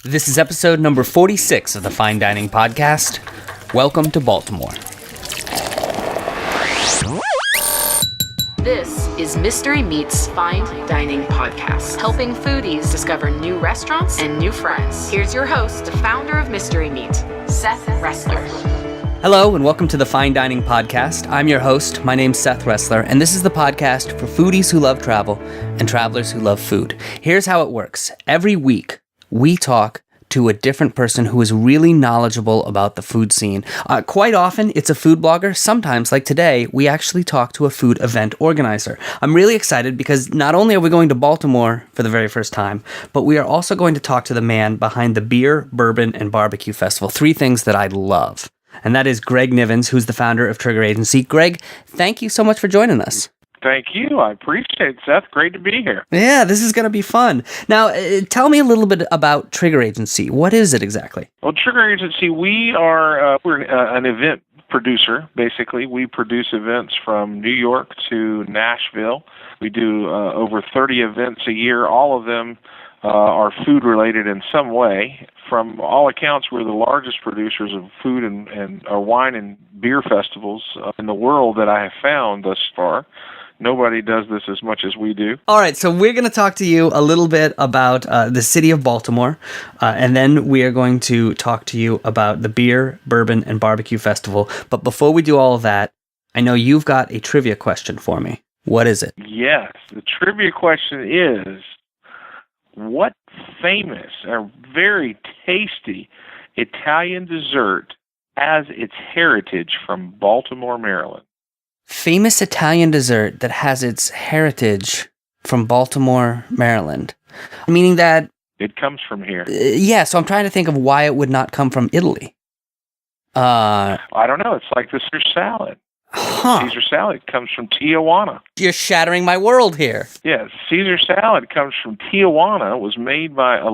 This is episode number 46 of the Fine Dining Podcast. Welcome to Baltimore. This is Mystery Meat's Fine Dining Podcast, helping foodies discover new restaurants and new friends. Here's your host, the founder of Mystery Meat, Seth Ressler. Hello and welcome to the Fine Dining Podcast. I'm your host. My name's Seth Ressler, and this is the podcast for foodies who love travel and travelers who love food. Here's how it works. Every week, we talk to a different person who is really knowledgeable about the food scene. Quite often, it's a food blogger. Sometimes, like today, we actually talk to a food event organizer. I'm really excited because not only are we going to Baltimore for the very first time, but we are also going to talk to the man behind the Beer, Bourbon, and Barbecue Festival. Three things that I love. And that is Greg Nivens, who's the founder of Trigger Agency. Greg, thank you so much for joining us. Thank you. I appreciate it, Seth. Great to be here. Yeah, this is going to be fun. Now, tell me a little bit about Trigger Agency. What is it exactly? Well, Trigger Agency, we're an event producer, basically. We produce events from New York to Nashville. We do over 30 events a year. All of them are food-related in some way. From all accounts, we're the largest producers of food and wine and beer festivals in the world that I have found thus far. Nobody does this as much as we do. All right, so we're going to talk to you a little bit about the city of Baltimore, and then we are going to talk to you about the Beer, Bourbon, and Barbecue Festival. But before we do all of that, I know you've got a trivia question for me. What is it? Yes, the trivia question is, what famous or very tasty Italian dessert has its heritage from Baltimore, Maryland? Famous Italian dessert that has its heritage from Baltimore, Maryland. Meaning that... It comes from here. Yeah, so I'm trying to think of why it would not come from Italy. I don't know. It's like the Caesar salad. Caesar salad comes from Tijuana. You're shattering my world here. Yes, Caesar salad comes from Tijuana. It was made by a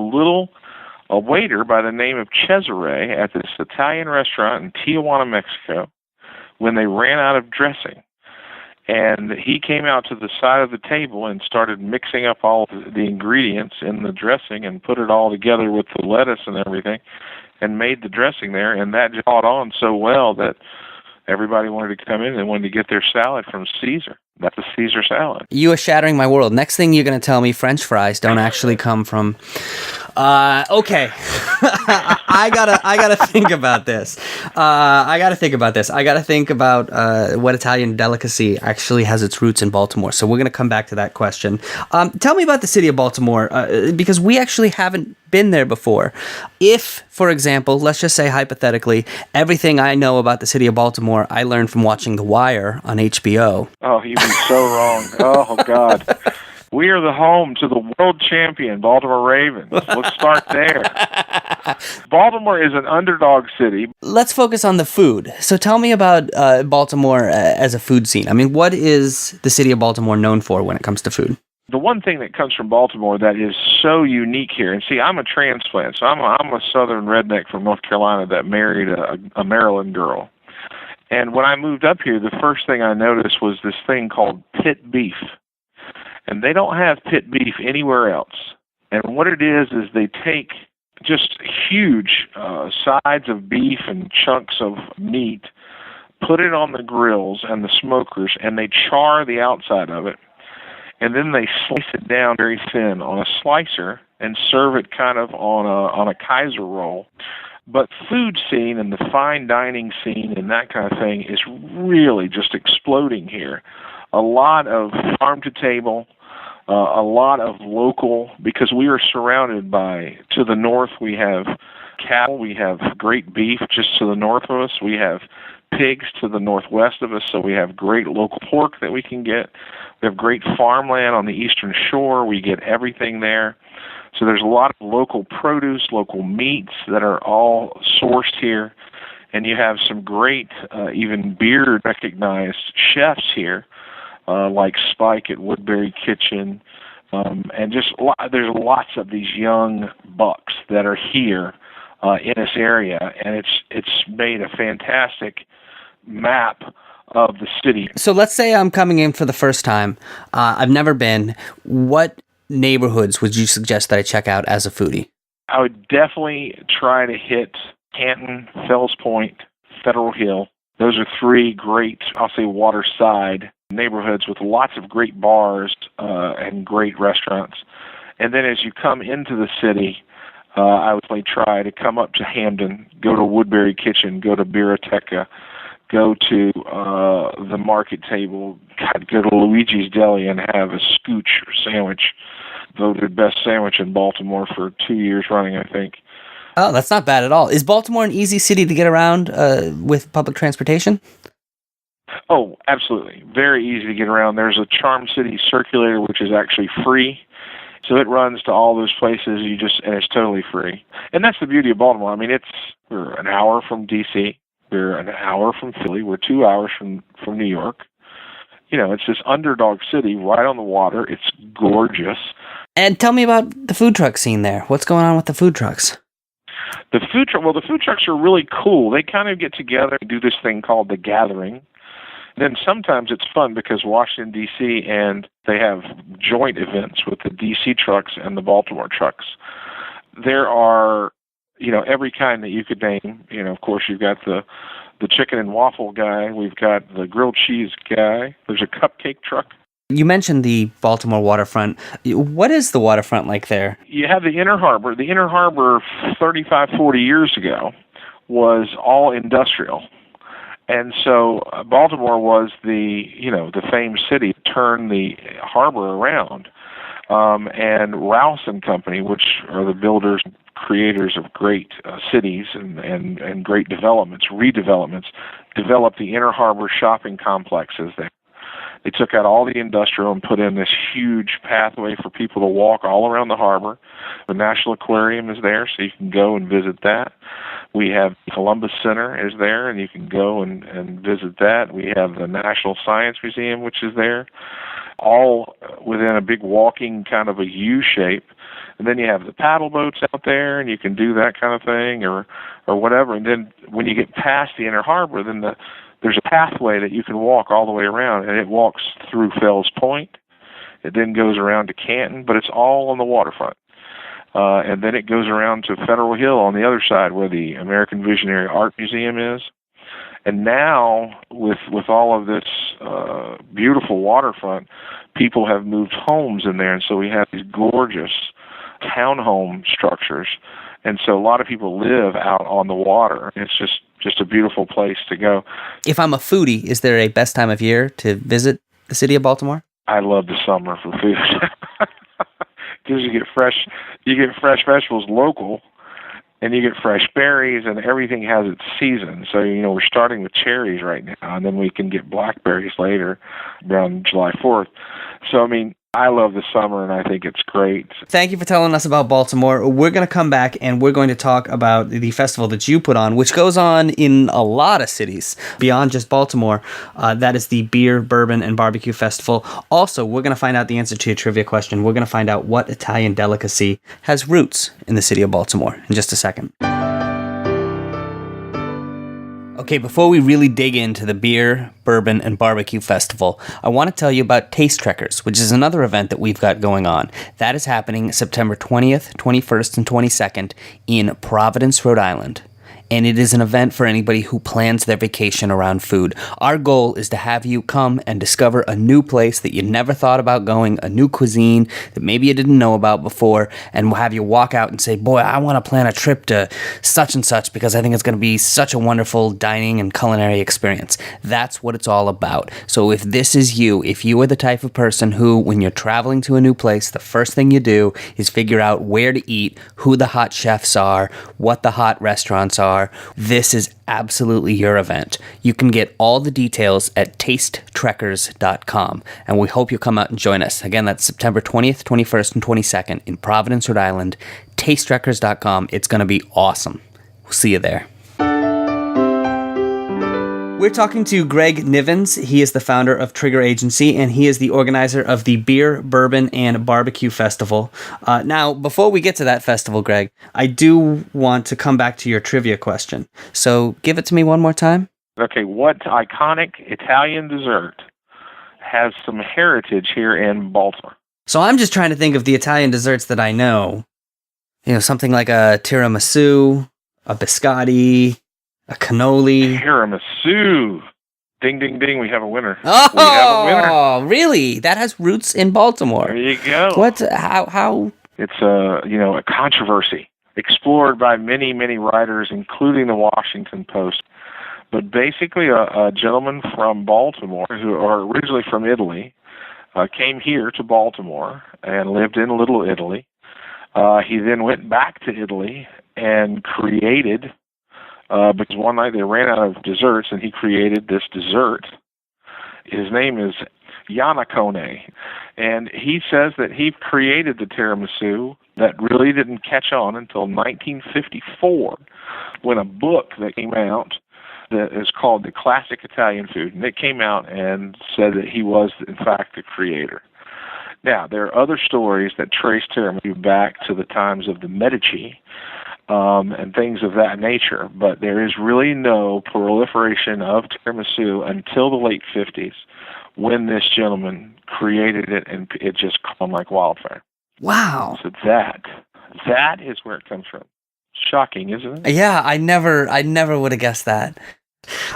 waiter by the name of Cesare at this Italian restaurant in Tijuana, Mexico, when they ran out of dressing. And he came out to the side of the table and started mixing up all the ingredients in the dressing and put it all together with the lettuce and everything and made the dressing there. And that just caught on so well that everybody wanted to come in and wanted to get their salad from Caesar. That's a Caesar salad. You are shattering my world. Next thing you're going to tell me French fries don't actually come from... Okay. I gotta think about this. I gotta think about what Italian delicacy actually has its roots in Baltimore. So we're gonna come back to that question. Tell me about the city of Baltimore, because we actually haven't been there before. If, for example, let's just say hypothetically, everything I know about the city of Baltimore I learned from watching The Wire on HBO. Oh, you'd be so wrong. Oh, God. We are the home to the world champion Baltimore Ravens. Let's start there. Baltimore is an underdog city. Let's focus on the food. So tell me about Baltimore as a food scene. I mean, what is the city of Baltimore known for when it comes to food? The one thing that comes from Baltimore that is so unique here, and see, I'm a transplant, so I'm a southern redneck from North Carolina that married a Maryland girl. And when I moved up here, the first thing I noticed was this thing called pit beef. And they don't have pit beef anywhere else. And what it is they take just huge sides of beef and chunks of meat, put it on the grills and the smokers, and they char the outside of it. And then they slice it down very thin on a slicer and serve it kind of on a Kaiser roll. But food scene and the fine dining scene and that kind of thing is really just exploding here. A lot of farm to table, a lot of local, because we are surrounded by, to the north we have cattle, we have great beef just to the north of us, we have pigs to the northwest of us, so we have great local pork that we can get. We have great farmland on the eastern shore, we get everything there. So there's a lot of local produce, local meats that are all sourced here, and you have some great, even beer recognized chefs here, like Spike at Woodbury Kitchen, and just there's lots of these young bucks that are here in this area, and it's made a fantastic map of the city. So let's say I'm coming in for the first time. I've never been. What neighborhoods would you suggest that I check out as a foodie? I would definitely try to hit Canton, Fells Point, Federal Hill. Those are three great, I'll say, waterside neighborhoods with lots of great bars and great restaurants. And then as you come into the city, I would probably try to come up to Hamden, go to Woodbury Kitchen, go to Birateca, go to the Market Table, go to Luigi's Deli and have a scooch sandwich, voted best sandwich in Baltimore for 2 years running, I think. Oh, that's not bad at all. Is Baltimore an easy city to get around with public transportation? Oh, absolutely. Very easy to get around. There's a Charm City Circulator, which is actually free. So it runs to all those places, and it's totally free. And that's the beauty of Baltimore. I mean, we're an hour from D.C., we're an hour from Philly, we're 2 hours from New York. It's this underdog city right on the water. It's gorgeous. And tell me about the food truck scene there. What's going on with the food trucks? The food trucks are really cool. They kind of get together and do this thing called The Gathering. Then sometimes it's fun because Washington, D.C., and they have joint events with the D.C. trucks and the Baltimore trucks. There are, every kind that you could name. Of course, you've got the chicken and waffle guy. We've got the grilled cheese guy. There's a cupcake truck. You mentioned the Baltimore waterfront. What is the waterfront like there? You have the Inner Harbor. The Inner Harbor 35, 40 years ago was all industrial. And so Baltimore was the famed city to turn the harbor around. And Rouse and Company, which are the builders and creators of great cities and great redevelopments, developed the Inner Harbor shopping complexes there. They took out all the industrial and put in this huge pathway for people to walk all around the harbor. The National Aquarium is there, so you can go and visit that. We have Columbus Center is there, and you can go and visit that. We have the National Science Museum, which is there, all within a big walking kind of a U shape. And then you have the paddle boats out there, and you can do that kind of thing or whatever. And then when you get past the Inner Harbor, then there's a pathway that you can walk all the way around, and it walks through Fells Point. It then goes around to Canton, but it's all on the waterfront. And then it goes around to Federal Hill on the other side where the American Visionary Art Museum is. And now, with all of this beautiful waterfront, people have moved homes in there, and so we have these gorgeous townhome structures. And so a lot of people live out on the water. It's just a beautiful place to go. If I'm a foodie, is there a best time of year to visit the city of Baltimore? I love the summer for food. Because you get fresh vegetables local, and you get fresh berries, and everything has its season. So, we're starting with cherries right now, and then we can get blackberries later around July 4th. So, I love the summer, and I think it's great. Thank you for telling us about Baltimore. We're going to come back, and we're going to talk about the festival that you put on, which goes on in a lot of cities beyond just Baltimore. That is the Beer, Bourbon, and Barbecue Festival. Also, we're going to find out the answer to your trivia question. We're going to find out what Italian delicacy has roots in the city of Baltimore in just a second. Okay, before we really dig into the Beer, Bourbon, and Barbecue Festival, I want to tell you about Taste Trekkers, which is another event that we've got going on. That is happening September 20th, 21st, and 22nd in Providence, Rhode Island. And it is an event for anybody who plans their vacation around food. Our goal is to have you come and discover a new place that you never thought about going, a new cuisine that maybe you didn't know about before, and we'll have you walk out and say, boy, I want to plan a trip to such and such because I think it's going to be such a wonderful dining and culinary experience. That's what it's all about. So if this is you, if you are the type of person who, when you're traveling to a new place, the first thing you do is figure out where to eat, who the hot chefs are, what the hot restaurants are, this is absolutely your event. You can get all the details at tastetrekkers.com, and we hope you'll come out and join us. Again, that's September 20th, 21st, and 22nd in Providence, Rhode Island. Tastetrekkers.com. It's going to be awesome. We'll see you there. We're talking to Greg Nivens. He is the founder of Trigger Agency, and he is the organizer of the Beer, Bourbon, and Barbecue Festival. Now, before we get to that festival, Greg, I do want to come back to your trivia question. So give it to me one more time. Okay, what iconic Italian dessert has some heritage here in Baltimore? So I'm just trying to think of the Italian desserts that I know. something like a tiramisu, a biscotti, a cannoli. Tiramisu. Ding, ding, ding. We have a winner. Oh, we have a winner. Really? That has roots in Baltimore. There you go. What? How? It's a controversy explored by many, many writers, including the Washington Post. But basically, a gentleman from Baltimore, who are originally from Italy, came here to Baltimore and lived in Little Italy. He then went back to Italy and created, because one night they ran out of desserts, and he created this dessert. His name is Yanacone, and he says that he created the tiramisu that really didn't catch on until 1954, when a book that came out that is called The Classic Italian Food, and it came out and said that he was, in fact, the creator. Now, there are other stories that trace tiramisu back to the times of the Medici and things of that nature, but there is really no proliferation of tiramisu until the late 50s, when this gentleman created it, and it just caught on like wildfire. Wow. So that is where it comes from. Shocking, isn't it? Yeah, I never would have guessed that.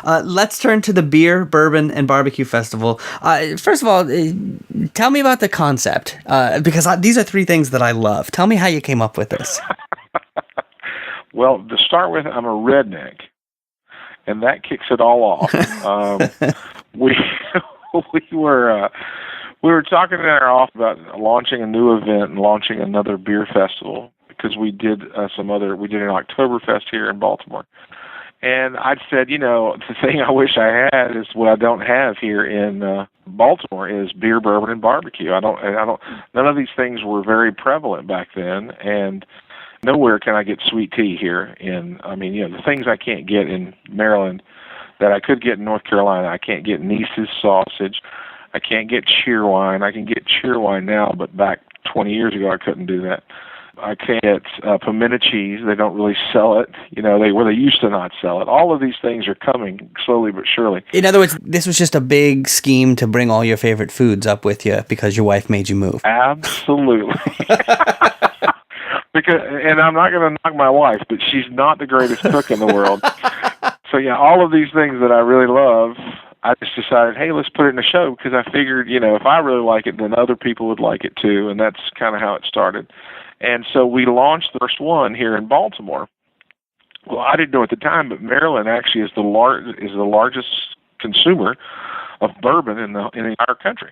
Let's turn to the Beer, Bourbon, and Barbecue Festival. First of all, tell me about the concept, because these are three things that I love. Tell me how you came up with this. Well, to start with, I'm a redneck, and that kicks it all off. We were talking in our office about launching a new event and launching another beer festival, because we did an Oktoberfest here in Baltimore. And I'd said, the thing I wish I had is what I don't have here in Baltimore is beer, bourbon, and barbecue. None of these things were very prevalent back then, and nowhere can I get sweet tea here the things I can't get in Maryland that I could get in North Carolina. I can't get Nice's sausage. I can't get cheerwine. I can get cheerwine now, but back 20 years ago I couldn't do that. I can't get pimento cheese. They don't really sell it. They used to not sell it. All of these things are coming slowly but surely. In other words, this was just a big scheme to bring all your favorite foods up with you because your wife made you move. Absolutely. And I'm not going to knock my wife, but she's not the greatest cook in the world. So yeah, all of these things that I really love, I just decided, hey, let's put it in a show, because I figured, if I really like it, then other people would like it too, and that's kind of how it started. And so we launched the first one here in Baltimore. Well, I didn't know at the time, but Maryland actually is the largest consumer of bourbon in the entire country.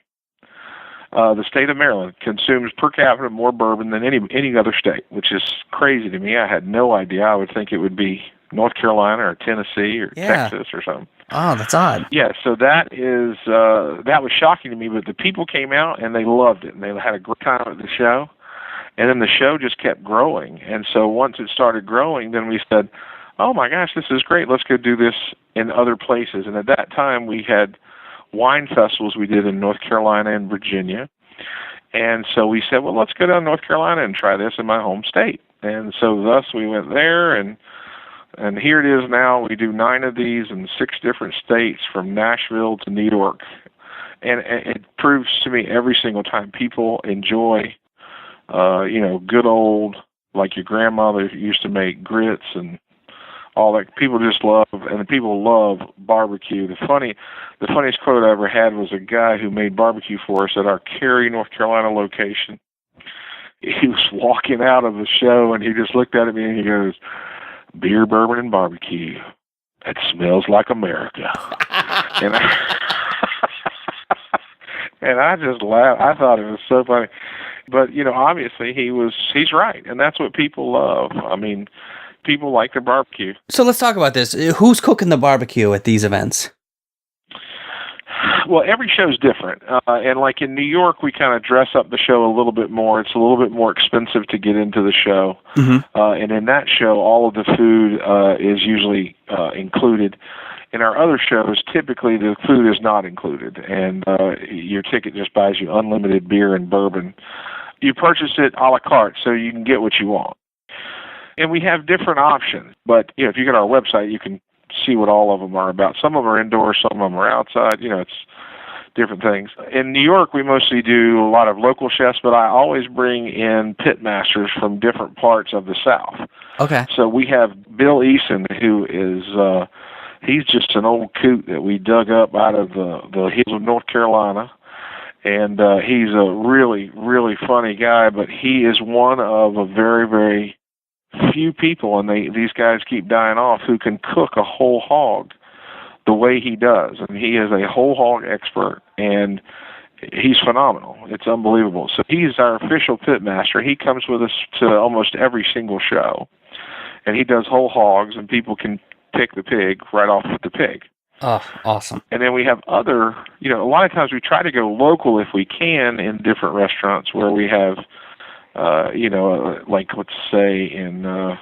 The state of Maryland consumes per capita more bourbon than any other state, which is crazy to me. I had no idea. I would think it would be North Carolina or Tennessee or Texas or something. Oh, that's odd. Yeah, so that was shocking to me, but the people came out and they loved it, and they had a great time at the show. And then the show just kept growing. And so once it started growing, then we said, oh my gosh, this is great. Let's go do this in other places. And at that time, we had wine festivals we did in North Carolina and Virginia. And so we said, well, let's go down to North Carolina and try this in my home state. And so thus we went there, and here it is now. We do 9 of these in 6 different states, from Nashville to New York. And it proves to me every single time people enjoy good old, like your grandmother used to make grits and all that. People just love, and people love barbecue. The funniest quote I ever had was a guy who made barbecue for us at our Cary, North Carolina location. He was walking out of the show, and he just looked at me and he goes, beer, bourbon, and barbecue. It smells like America. And I just laughed. I thought it was so funny. But, obviously he's right. And that's what people love. I mean, people like their barbecue. So let's talk about this. Who's cooking the barbecue at these events? Well, every show's different. And like in New York, we kind of dress up the show a little bit more. It's a little bit more expensive to get into the show. Mm-hmm. And in that show, all of the food is usually included. In our other shows, typically the food is not included, and your ticket just buys you unlimited beer and bourbon. You purchase it a la carte, so you can get what you want. And we have different options, but if you go to our website, you can see what all of them are about. Some of them are indoors, some of them are outside. It's different things. In New York, we mostly do a lot of local chefs, but I always bring in pit masters from different parts of the South. Okay. So we have Bill Eason, who is he's just an old coot that we dug up out of the hills of North Carolina. And he's a really, really funny guy, but he is one of a very, very few people, and these guys keep dying off, who can cook a whole hog the way he does. And he is a whole hog expert, and he's phenomenal. It's unbelievable. So he's our official pit master. He comes with us to almost every single show, and he does whole hogs, and people can pick the pig right off with the pig. Oh, awesome. And then we have other, a lot of times we try to go local if we can in different restaurants where we have, like let's say in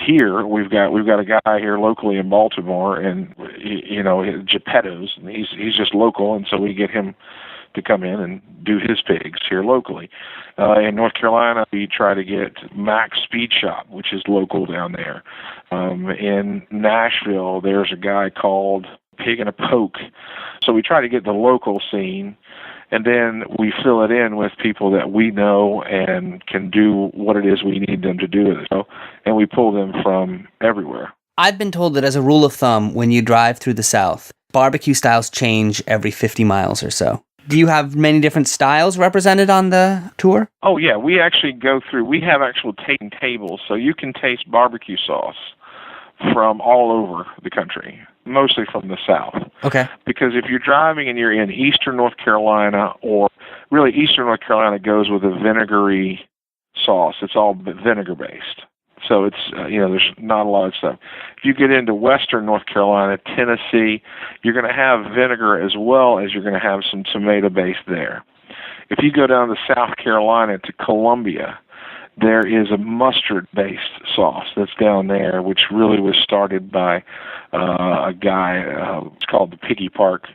here we've got a guy here locally in Baltimore, and Geppetto's, and he's just local, and so we get him to come in and do his pigs here locally. In North Carolina, we try to get Max Speed Shop, which is local down there. In Nashville, there's a guy called Pig and a Poke. So we try to get the local scene, and then we fill it in with people that we know and can do what it is we need them to do. So, and we pull them from everywhere. I've been told that as a rule of thumb, when you drive through the South, barbecue styles change every 50 miles or so. Do you have many different styles represented on the tour? Oh, yeah. We actually go through, we have actual tasting tables, so you can taste barbecue sauce from all over the country, mostly from the South. Okay. Because if you're driving and you're in eastern North Carolina, or really eastern North Carolina goes with a vinegary sauce. It's all vinegar-based. So it's, there's not a lot of stuff. If you get into western North Carolina, Tennessee, you're going to have vinegar as well as you're going to have some tomato-based there. If you go down to South Carolina to Columbia, there is a mustard-based sauce that's down there, which really was started by a guy, it's called the Piggy Park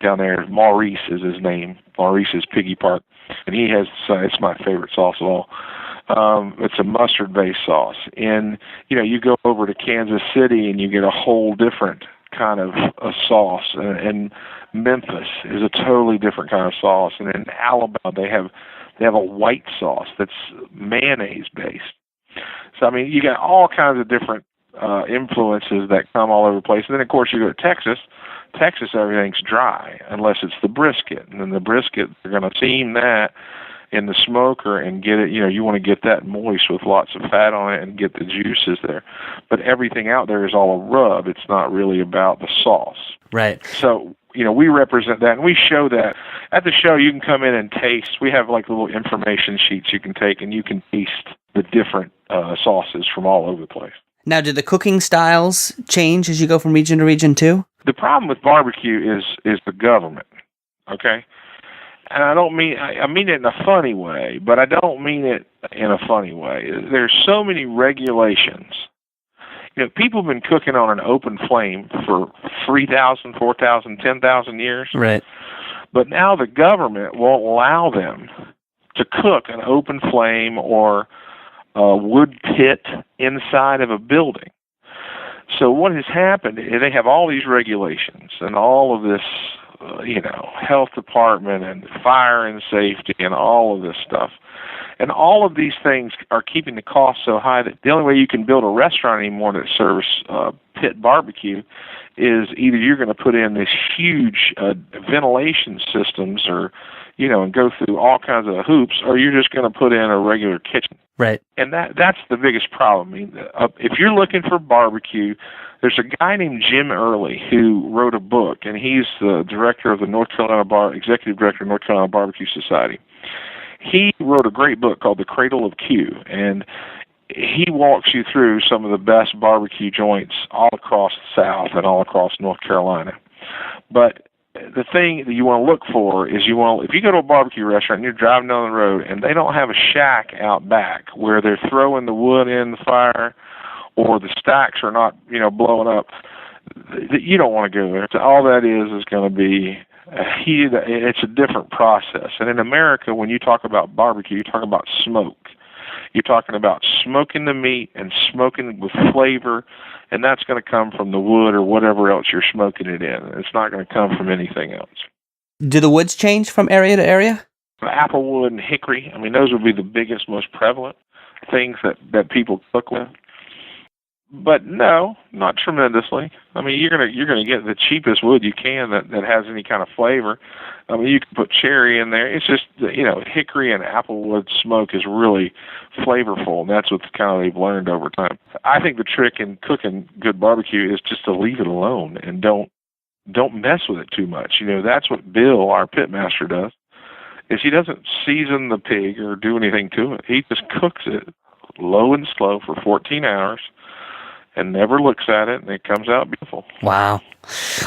down there. Maurice is his name. Maurice's Piggy Park. And he has, it's my favorite sauce of all. It's a mustard-based sauce. And, you go over to Kansas City and you get a whole different kind of a sauce. And Memphis is a totally different kind of sauce. And in Alabama, they have a white sauce that's mayonnaise-based. So, you got all kinds of different influences that come all over the place. And then, of course, you go to Texas. Texas, everything's dry unless it's the brisket. And then the brisket, they're going to steam that in the smoker and get it, you want to get that moist with lots of fat on it and get the juices there. But everything out there is all a rub. It's not really about the sauce. Right. So, we represent that, and we show that. At the show, you can come in and taste. We have like little information sheets you can take, and you can taste the different sauces from all over the place. Now, do the cooking styles change as you go from region to region, too? The problem with barbecue is the government, okay? And I mean it in a funny way, but I don't mean it in a funny way. There's so many regulations. People have been cooking on an open flame for 3,000, 4,000, 10,000 years. Right. But now the government won't allow them to cook an open flame or a wood pit inside of a building. So what has happened, they have all these regulations and all of this, health department and fire and safety and all of this stuff. And all of these things are keeping the cost so high that the only way you can build a restaurant anymore that serves pit barbecue is either you're going to put in these huge ventilation systems or, and go through all kinds of hoops, or you're just going to put in a regular kitchen. Right. And that's the biggest problem. If you're looking for barbecue, there's a guy named Jim Early who wrote a book, and he's the director of the executive director of North Carolina Barbecue Society. He wrote a great book called The Cradle of Q, and he walks you through some of the best barbecue joints all across the South and all across North Carolina. But the thing that you want to look for is if you go to a barbecue restaurant and you're driving down the road and they don't have a shack out back where they're throwing the wood in the fire or the stacks are not, blowing up, you don't want to go there. So all that is going to be it's a different process. And in America, when you talk about barbecue, you talk about smoke. You're talking about smoking the meat and smoking with flavor, and that's going to come from the wood or whatever else you're smoking it in. It's not going to come from anything else. Do the woods change from area to area? Applewood and hickory, I mean, those would be the biggest, most prevalent things that people cook with. But no, not tremendously. I mean, you're gonna get the cheapest wood you can that has any kind of flavor. I mean, you can put cherry in there. It's just, hickory and applewood smoke is really flavorful, and that's what they've learned over time. I think the trick in cooking good barbecue is just to leave it alone and don't mess with it too much. That's what Bill, our pitmaster, does. Is he doesn't season the pig or do anything to it. He just cooks it low and slow for 14 hours. And never looks at it, and it comes out beautiful. Wow.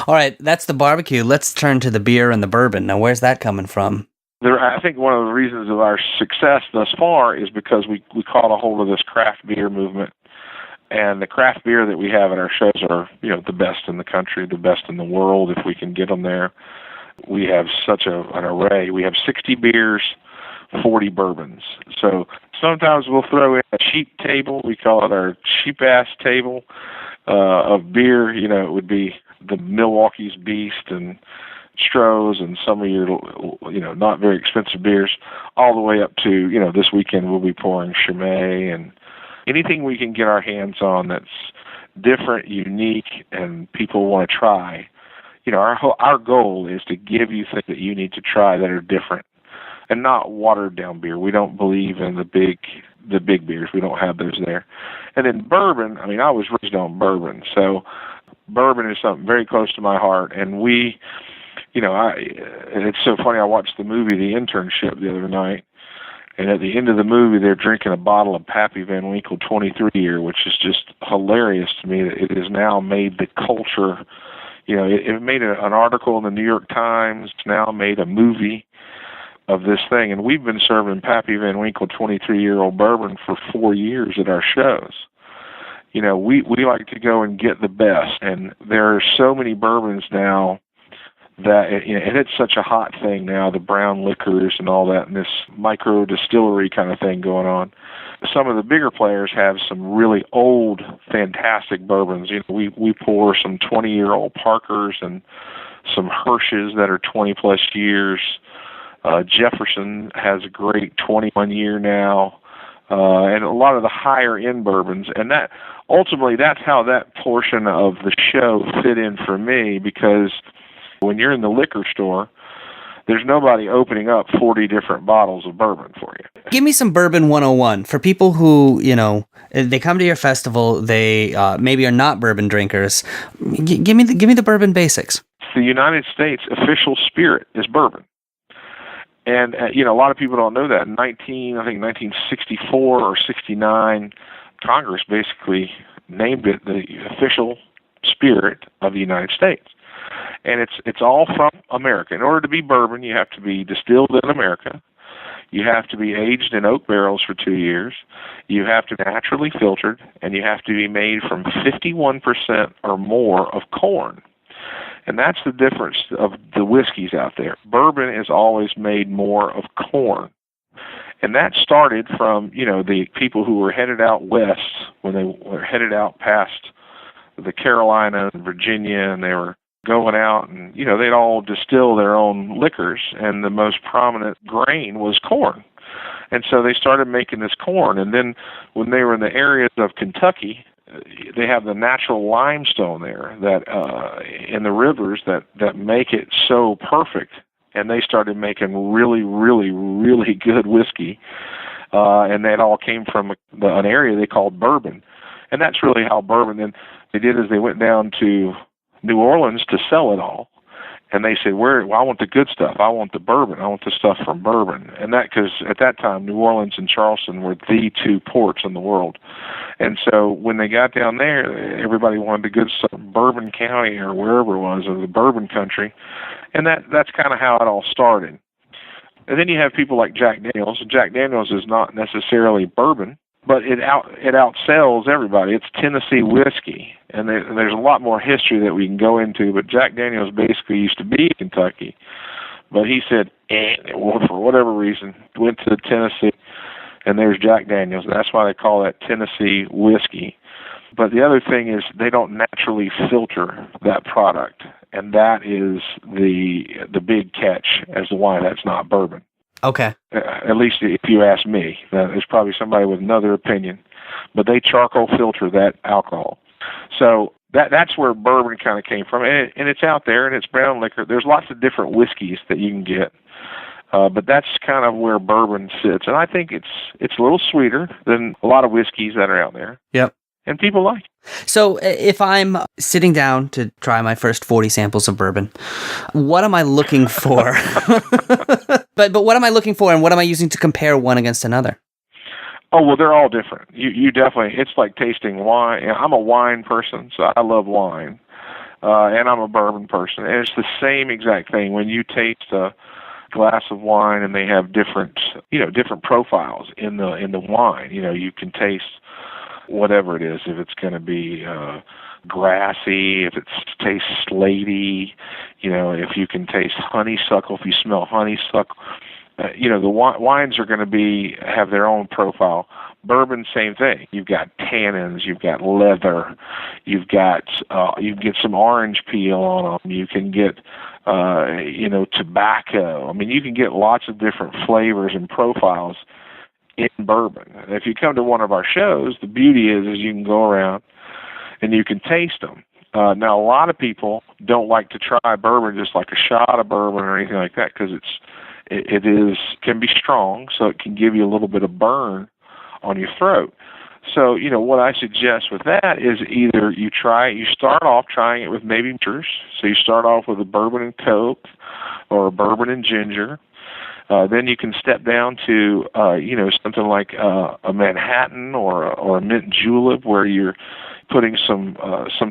All right, that's the barbecue. Let's turn to the beer and the bourbon. Now, where's that coming from? I think one of the reasons of our success thus far is because we caught a hold of this craft beer movement. And the craft beer that we have at our shows are, the best in the country, the best in the world, if we can get them there. We have such an array. We have 60 beers, 40 bourbons. So sometimes we'll throw in a cheap table. We call it our cheap-ass table of beer. It would be the Milwaukee's Beast and Stroh's and some of your, not very expensive beers, all the way up to, this weekend we'll be pouring Chimay and anything we can get our hands on that's different, unique, and people want to try. Our goal is to give you things that you need to try that are different. And not watered down beer. We don't believe in the big beers. We don't have those there. And then bourbon, I mean, I was raised on bourbon. So bourbon is something very close to my heart. And it's so funny, I watched the movie The Internship the other night. And at the end of the movie, they're drinking a bottle of Pappy Van Winkle 23 year, which is just hilarious to me that it has now made the culture. It made an article in the New York Times. It's now made a movie of this thing, and we've been serving Pappy Van Winkle 23-year-old bourbon for 4 years at our shows. We like to go and get the best, and there are so many bourbons now that, and it's such a hot thing now, the brown liquors and all that, and this micro distillery kind of thing going on. Some of the bigger players have some really old, fantastic bourbons. We pour some 20-year-old Parkers and some Hirsches that are 20-plus years. Jefferson has a great 21 year now, and a lot of the higher end bourbons. And that ultimately, that's how that portion of the show fit in for me, because when you're in the liquor store, there's nobody opening up 40 different bottles of bourbon for you. Give me some Bourbon 101 for people who, they come to your festival, they maybe are not bourbon drinkers. Give me the bourbon basics. The United States official spirit is bourbon. And, a lot of people don't know that. In 1964 or 69, Congress basically named it the official spirit of the United States. And it's all from America. In order to be bourbon, you have to be distilled in America. You have to be aged in oak barrels for 2 years. You have to be naturally filtered, and you have to be made from 51% or more of corn. And that's the difference of the whiskeys out there. Bourbon is always made more of corn. And that started from, the people who were headed out west, when they were headed out past the Carolinas and Virginia, and they were going out and, they'd all distill their own liquors, and the most prominent grain was corn. And so they started making this corn. And then when they were in the areas of Kentucky, they have the natural limestone there that in the rivers that make it so perfect, and they started making really, really, really good whiskey, and that all came from an area they called Bourbon, and that's really how bourbon. Then they did is they went down to New Orleans to sell it all, and they said, I want the good stuff. I want the bourbon. I want the stuff from Bourbon. And that, because at that time, New Orleans and Charleston were the two ports in the world. And so when they got down there, everybody wanted the good stuff, Bourbon County or wherever it was, or the Bourbon country. And that's kind of how it all started. And then you have people like Jack Daniels. Jack Daniels is not necessarily bourbon, but it outsells everybody. It's Tennessee whiskey, and there's a lot more history that we can go into. But Jack Daniels basically used to be in Kentucky, but he said, for whatever reason, went to Tennessee, and there's Jack Daniels. That's why they call that Tennessee whiskey. But the other thing is they don't naturally filter that product. and that is the big catch as to why that's not bourbon. Okay. At least if you ask me. There's probably somebody with another opinion, but they charcoal filter that alcohol. So that's where bourbon kind of came from, and it's out there, and it's brown liquor. There's lots of different whiskeys that you can get, but that's kind of where bourbon sits, and I think it's a little sweeter than a lot of whiskeys that are out there. Yep. And people like it. So if I'm sitting down to try my first 40 samples of bourbon, what am I looking for? But what am I looking for, and what am I using to compare one against another? Oh, well, they're all different. You definitely, it's like tasting wine. I'm a wine person, so I love wine. And I'm a bourbon person. And it's the same exact thing. When you taste a glass of wine and they have different profiles in the wine, you can taste whatever it is, if it's going to be grassy, if it tastes slaty, if you can taste honeysuckle, if you smell honeysuckle, the wines are going to have their own profile. Bourbon, same thing. You've got tannins, you've got leather, you can get some orange peel on them. You can get, tobacco. I mean, you can get lots of different flavors and profiles in bourbon. And if you come to one of our shows, the beauty is you can go around and you can taste them. Now, a lot of people don't like to try bourbon just like a shot of bourbon or anything like that, because it can be strong, so it can give you a little bit of burn on your throat. So, what I suggest with that is either you start off trying it with maybe mixers. So you start off with a bourbon and Coke or a bourbon and ginger. Then you can step down to, something like a Manhattan or a mint julep, where you're putting some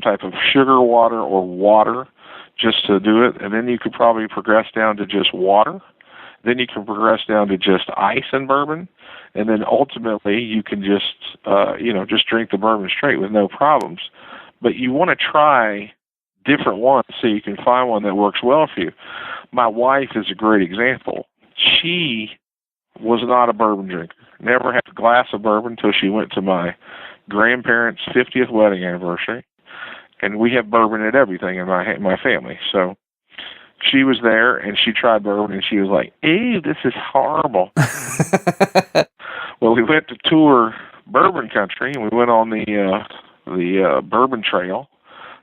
type of sugar water or water just to do it. And then you could probably progress down to just water. Then you can progress down to just ice and bourbon. And then ultimately you can just drink the bourbon straight with no problems. But you want to try different ones so you can find one that works well for you. My wife is a great example. She was not a bourbon drinker. Never had a glass of bourbon until she went to my grandparents' 50th wedding anniversary. And we have bourbon at everything in my family. So she was there, and she tried bourbon, and she was like, "Ew, this is horrible." Well, we went to tour bourbon country, and we went on the bourbon trail,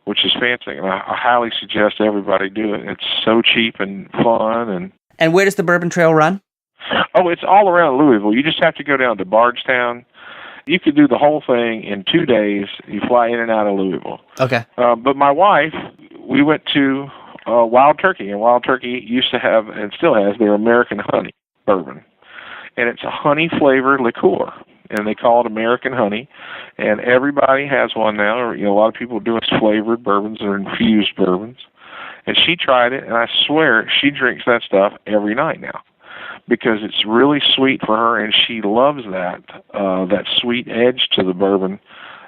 which is fancy, and I highly suggest everybody do it. It's so cheap and fun. And where does the bourbon trail run? Oh, it's all around Louisville. You just have to go down to Bardstown. You could do the whole thing in 2 days. You fly in and out of Louisville. Okay. But my wife, we went to Wild Turkey, and Wild Turkey used to have, and still has, their American honey bourbon. And it's a honey-flavored liqueur, and they call it American honey. And everybody has one now. A lot of people do flavored bourbons or infused bourbons. And she tried it, and I swear she drinks that stuff every night now, because it's really sweet for her, and she loves that sweet edge to the bourbon.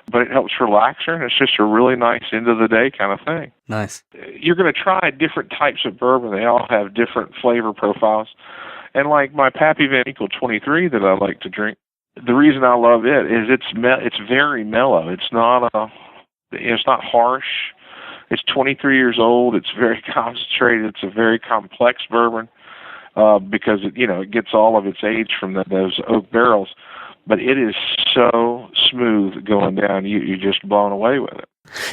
But it helps relax her, and it's just a really nice end-of-the-day kind of thing. Nice. You're going to try different types of bourbon. They all have different flavor profiles. And like my Pappy Van Winkle 23 that I like to drink, the reason I love it is it's very mellow. It's not harsh. It's 23 years old. It's very concentrated. It's a very complex bourbon because it gets all of its age from those oak barrels. But it is so smooth going down. You're just blown away with it.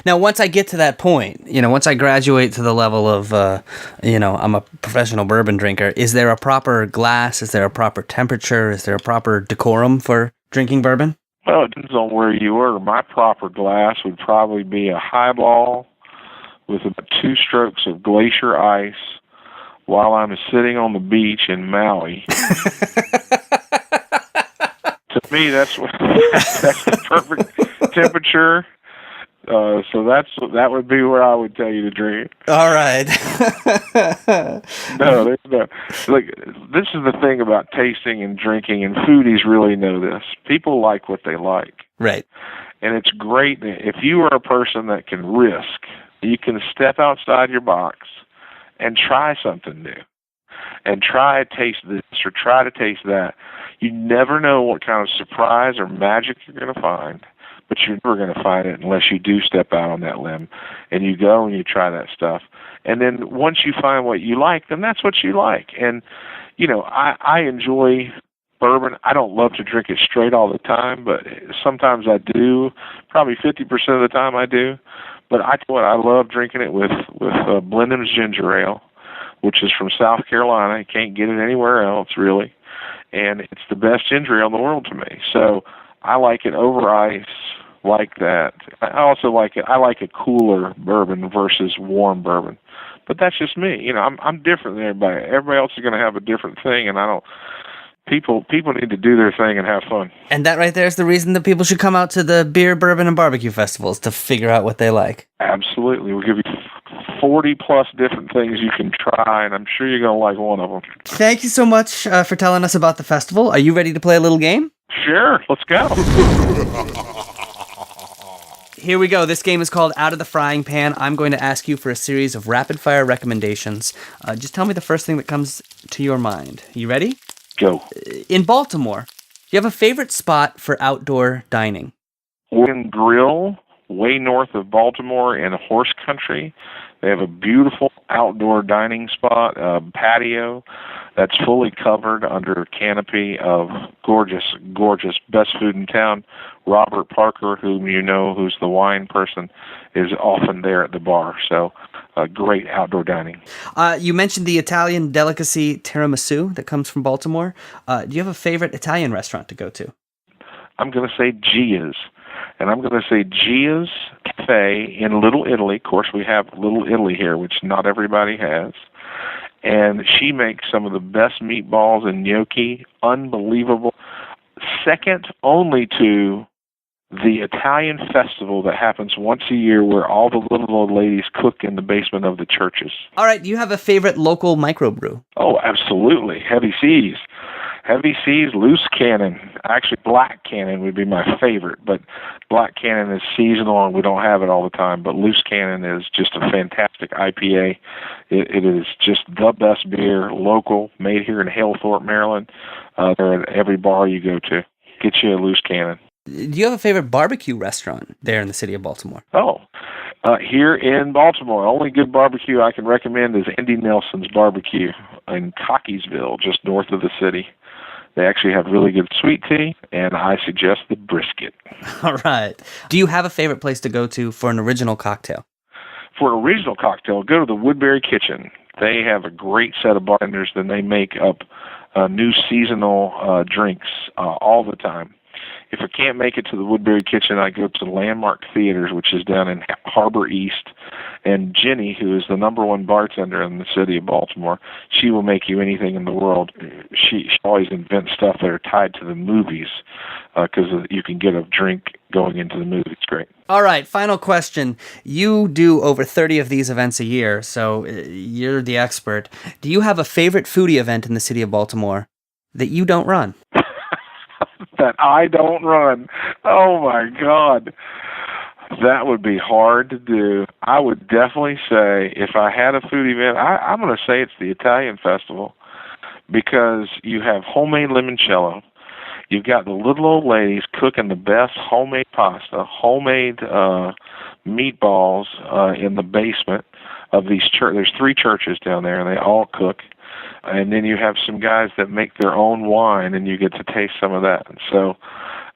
Now, once I get to that point, once I graduate to the level of, I'm a professional bourbon drinker, is there a proper glass? Is there a proper temperature? Is there a proper decorum for drinking bourbon? Well, it depends on where you order. My proper glass would probably be a highball with about 2 strokes of glacier ice while I'm sitting on the beach in Maui. To me, that's the perfect temperature. So that would be where I would tell you to drink. All right. No, there's no. Like, this is the thing about tasting and drinking, and foodies really know this. People like what they like. Right. And it's great if you are a person that can risk. You can step outside your box and try something new, and try to taste this or try to taste that. You never know what kind of surprise or magic you're going to find. but you're never going to find it unless you do step out on that limb and you go and you try that stuff. And then once you find what you like, then that's what you like. And, I enjoy bourbon. I don't love to drink it straight all the time, but sometimes I do. Probably 50% of the time I do. But I tell you what, I love drinking it with Blenheim's ginger ale, which is from South Carolina. You can't get it anywhere else, really. And it's the best ginger ale in the world to me. So I like it over ice like that. I also like it. I like a cooler bourbon versus warm bourbon. But that's just me. I'm different than everybody. Everybody else is going to have a different thing, and I don't. People need to do their thing and have fun. And that right there is the reason that people should come out to the beer, bourbon, and barbecue festivals to figure out what they like. Absolutely. We'll give you 40-plus different things you can try, and I'm sure you're going to like one of them. Thank you so much for telling us about the festival. Are you ready to play a little game? Sure. Let's go. Here we go. This game is called Out of the Frying Pan. I'm going to ask you for a series of rapid-fire recommendations. Just tell me the first thing that comes to your mind. You ready? Go. In Baltimore, do you have a favorite spot for outdoor dining? Oregon Grill, way north of Baltimore in horse country. They have a beautiful outdoor dining spot, patio that's fully covered under a canopy of gorgeous, gorgeous, best food in town. Robert Parker, whom you know, who's the wine person, is often there at the bar. So great outdoor dining. You mentioned the Italian delicacy tiramisu that comes from Baltimore. Do you have a favorite Italian restaurant to go to? I'm going to say Gia's. And I'm going to say Gia's Cafe in Little Italy. Of course, we have Little Italy here, which not everybody has. And she makes some of the best meatballs and gnocchi. Unbelievable. Second only to the Italian festival that happens once a year where all the little old ladies cook in the basement of the churches. All right. Do you have a favorite local microbrew? Oh, absolutely. Heavy Seas. Heavy Seas, Loose Cannon. Actually, Black Cannon would be my favorite, but Black Cannon is seasonal and we don't have it all the time. But Loose Cannon is just a fantastic IPA. It is just the best beer, local, made here in Halethorpe, Maryland. They're at every bar you go to. Get you a Loose Cannon. Do you have a favorite barbecue restaurant there in the city of Baltimore? Here in Baltimore, only good barbecue I can recommend is Andy Nelson's Barbecue in Cockeysville, just north of the city. They actually have really good sweet tea, and I suggest the brisket. All right. Do you have a favorite place to go to for an original cocktail? For an original cocktail, go to the Woodbury Kitchen. They have a great set of bartenders, and they make up new seasonal drinks all the time. If I can't make it to the Woodbury Kitchen, I go to Landmark Theaters, which is down in Harbor East. And Jenny, who is the number one bartender in the city of Baltimore, she will make you anything in the world. She always invents stuff that are tied to the movies because you can get a drink going into the movie. It's great. All right, final question. You do over 30 of these events a year, so you're the expert. Do you have a favorite foodie event in the city of Baltimore that you don't run? That I don't run. Oh, my God. That would be hard to do. I would definitely say if I had a food event, I'm going to say it's the Italian Festival because you have homemade limoncello. You've got the little old ladies cooking the best homemade pasta, homemade meatballs in the basement of these churches. There's 3 churches down there, and they all cook. And then you have some guys that make their own wine, and you get to taste some of that. And so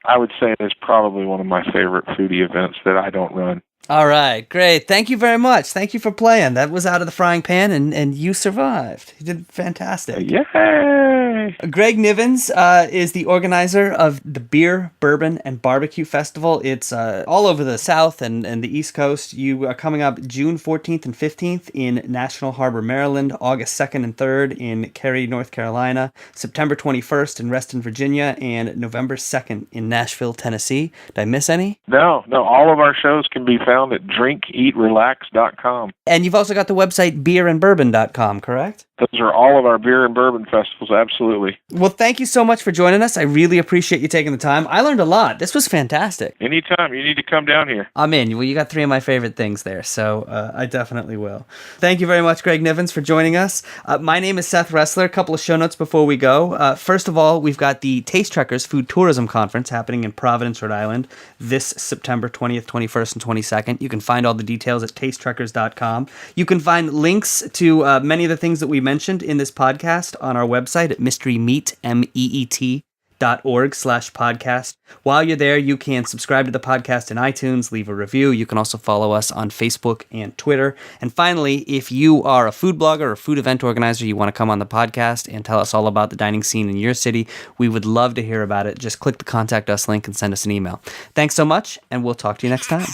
I would say it's probably one of my favorite foodie events that I don't run. All right, great. Thank you very much. Thank you for playing. That was Out of the Frying Pan, and you survived. You did fantastic. Yay! Greg Nivens is the organizer of the Beer, Bourbon, and Barbecue Festival. It's all over the South and the East Coast. You are coming up June 14th and 15th in National Harbor, Maryland, August 2nd and 3rd in Cary, North Carolina, September 21st in Reston, Virginia, and November 2nd in Nashville, Tennessee. Did I miss any? No. All of our shows can be found at drinkeatrelax.com. And you've also got the website beerandbourbon.com, correct? Those are all of our beer and bourbon festivals, absolutely. Well, thank you so much for joining us. I really appreciate you taking the time. I learned a lot. This was fantastic. Anytime. You need to come down here. I'm in. Well, you got 3 of my favorite things there, so I definitely will. Thank you very much, Greg Nivens, for joining us. My name is Seth Ressler. A couple of show notes before we go. First of all, we've got the Taste Trekkers Food Tourism Conference happening in Providence, Rhode Island this September 20th, 21st, and 22nd. You can find all the details at tastetrekkers.com. You can find links to many of the things that we mentioned in this podcast on our website at mysterymeat.org/podcast. While you're there, you can subscribe to the podcast in iTunes, leave a review. You can also follow us on Facebook and Twitter. And finally, if you are a food blogger or food event organizer, you want to come on the podcast and tell us all about the dining scene in your city, we would love to hear about it. Just click the Contact Us link and send us an email. Thanks so much, and we'll talk to you next time.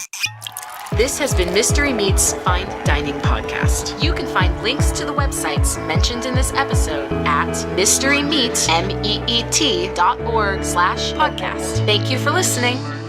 This has been Mystery Meat's Fine Dining Podcast. You can find links to the websites mentioned in this episode at mysterymeat.org/podcast. Thank you for listening.